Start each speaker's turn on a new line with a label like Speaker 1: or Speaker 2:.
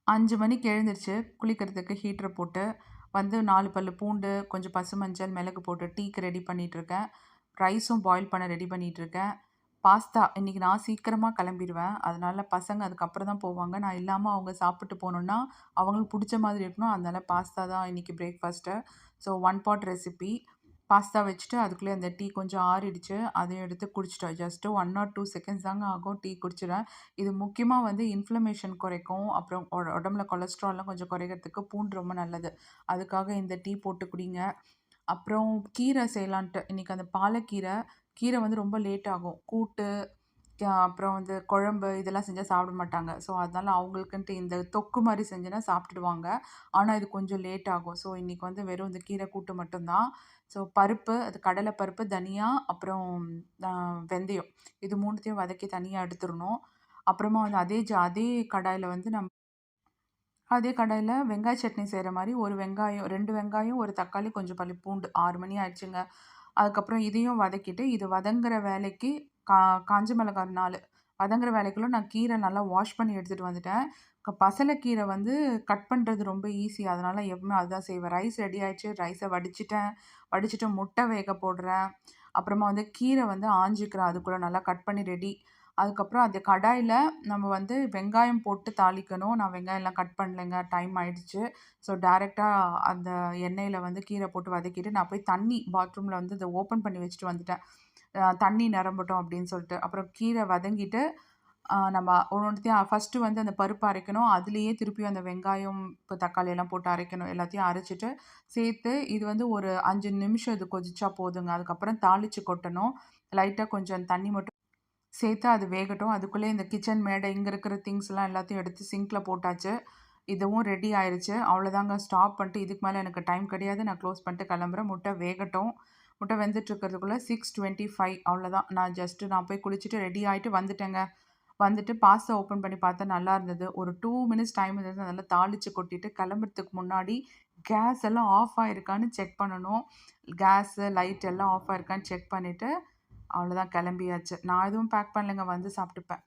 Speaker 1: 5 மணிக்கு எழுந்திரிச்சு, குளிக்கிறதுக்கு ஹீட்டர போட்டு, வந்து 4 பல்லு பூண்டு, கொஞ்சம் பசுமஞ்சள், மிளகு போட்டு டீக்கு ரெடி பண்ணிட்டுருக்கேன். ரைஸும் பாயில் பண்ண ரெடி பண்ணிட்டுருக்கேன். பாஸ்தா இன்னைக்கு நான் சீக்கிரமா கிளம்பிருவேன். அதனால பசங்க அதுக்கப்புறம் தான் போவாங்க. நான் இல்லாம அவங்க சாப்பிட்டு போணும்னா, அவங்களுக்கு புடிச்ச மாதிரி இருக்கணும். அதனால பாஸ்தா தான் இன்னைக்கு breakfast. So 1 pot recipe. Pasta வச்சுட்டு அதுக்குள்ளயே அந்த டீ கொஞ்சம் ஆறிடுச்சு. அதையும் எடுத்து குடிச்சுட்டோம். ஜஸ்ட் 1 ஆர் 2 செகண்ட்ஸ் தாங்க ஆகும். டீ குடிச்சிடுவேன். இது முக்கியமா வந்து இன்ஃப்ளமேஷன் குறைக்கும். அப்புறம் உடம்புல கொலஸ்ட்ரால்லாம் கொஞ்சம் குறைக்கிறதுக்கு பூண்டு ரொம்ப நல்லது. அதுக்காக இந்த டீ போட்டு குடிங்க. அப்புறம் கீரை செய்யலான்ட்டு. இன்னைக்கு அந்த பாலக்கீரை, கீரை வந்து ரொம்ப லேட் ஆகும். கூட்டு, அப்புறம் வந்து குழம்பு இதெல்லாம் செஞ்சா சாப்பிட மாட்டாங்க. ஸோ, அதனால அவங்களுக்குன்ட்டு இந்த தொக்கு மாரி செஞ்சேன்னா சாப்பிட்டுடுவாங்க. ஆனா, இது கொஞ்சம் லேட் ஆகும். ஸோ, இன்னைக்கு வந்து வெறும் இந்த கீரை கூட்டு மட்டும் தான். ஸோ, பருப்பு, அது கடலை பருப்பு, தனியா, அப்புறம் அ வெந்தயம். இது 3த்தையும் வதக்கி தனியா எடுத்துறணும். அப்புறமா வந்து அதே கடாயில வந்து அதே கடாயில வெங்காய சட்னி செய்ற மாரி 1 வெங்காயம், 2 வெங்காயம், 1 தக்காளி, கொஞ்சம் பல்லு பூண்டு. 6 மணி ஆயிடுச்சுங்க. அதுக்கப்புறம் இதையும் வதக்கிட்டு, இது வதங்குற வேலைக்கு கா காஞ்ச மிளகாய் 4 வதங்குற வேலைக்குள்ள நான் கீரை நல்லா வாஷ் பண்ணி எடுத்துட்டு வந்துட்டேன். பசலைக்கீரை வந்து கட் பண்றது ரொம்ப ஈஸி. அதனால எப்பவுமே அதுதான் செய்வேன். ரைஸ் ரெடி ஆயிடுச்சு. ரைஸ வடிச்சுட்டேன். வடிச்சுட்டு முட்டை வேக போடுறேன். அப்புறமா வந்து கீரை வந்து ஆஞ்சிக்கிறேன். அதுக்குள்ள நல்லா கட் பண்ணி ரெடி. அதுக்கப்புறம் அந்த கடாயில நம்ம வந்து வெங்காயம் போட்டு தாளிக்கணும். நான் வெங்காயம்லாம் கட் பண்ணலைங்க. டைம் ஆயிடுச்சு. ஸோ டைரக்ட்டா அந்த எண்ணெயில வந்து கீரை போட்டு வதக்கிட்டு, நான் போய் தண்ணி பாத்ரூம்ல வந்து இத ஓப்பன் பண்ணி வச்சுட்டு வந்துட்டேன். தண்ணி நிரம்பட்டும் அப்படின்னு சொல்லிட்டு. அப்புறம் கீரை வதங்கிட்டு, நம்ம ஒவ்வொன்னுத்தையும் ஃபர்ஸ்ட்டு வந்து அந்த பருப்பு அரைக்கணும். அதிலேயே திருப்பியும் அந்த வெங்காயம், இப்போ தக்காளி எல்லாம் போட்டு அரைக்கணும். எல்லாத்தையும் அரைச்சுட்டு சேர்த்து இது வந்து ஒரு 5 நிமிஷம் இது கொதிச்சா போதுங்க. அதுக்கப்புறம் தாளிச்சு கொட்டணும். லைட்டா கொஞ்சம் தண்ணி மட்டும் சேர்த்து அது வேகட்டும். அதுக்குள்ளே இந்த கிச்சன் மேடை, இங்க இருக்கிற திங்ஸ்லாம் எல்லாத்தையும் எடுத்து சிங்க்ல போட்டாச்சு. இதுவும் ரெடி ஆயிருச்சு. அவ்வளோதாங்க ஸ்டாப் பண்ணிட்டு இதுக்கு மேல எனக்கு டைம் கிடையாது. நான் க்ளோஸ் பண்ணிட்டு கிளம்புறேன். முட்டை வேகட்டும். முட்டை வெந்துட்டு இருக்கிறதுக்குள்ள 6:25 அவ்வளோதான். நான் போய் குளிச்சுட்டு ரெடி ஆயிட்டு வந்துட்டேங்க. வந்துட்டு பாஸ்தா ஓப்பன் பண்ணி பார்த்தா நல்லா இருந்தது. ஒரு 2 மினிட்ஸ் டைம் இருந்தது. நல்லா தாளிச்சு கொட்டிட்டு கிளம்புறதுக்கு முன்னாடி கேஸ் எல்லாம் ஆஃப் ஆயிருக்கான்னு செக் பண்ணணும். கேஸு, லைட் எல்லாம் ஆஃப் ஆயிருக்கான்னு செக் பண்ணிட்டு அவ்வளோதான் கிளம்பியாச்சு. நான் எதுவும் பேக் பண்ணலங்க. வந்து சாப்பிட்டுப்பேன்.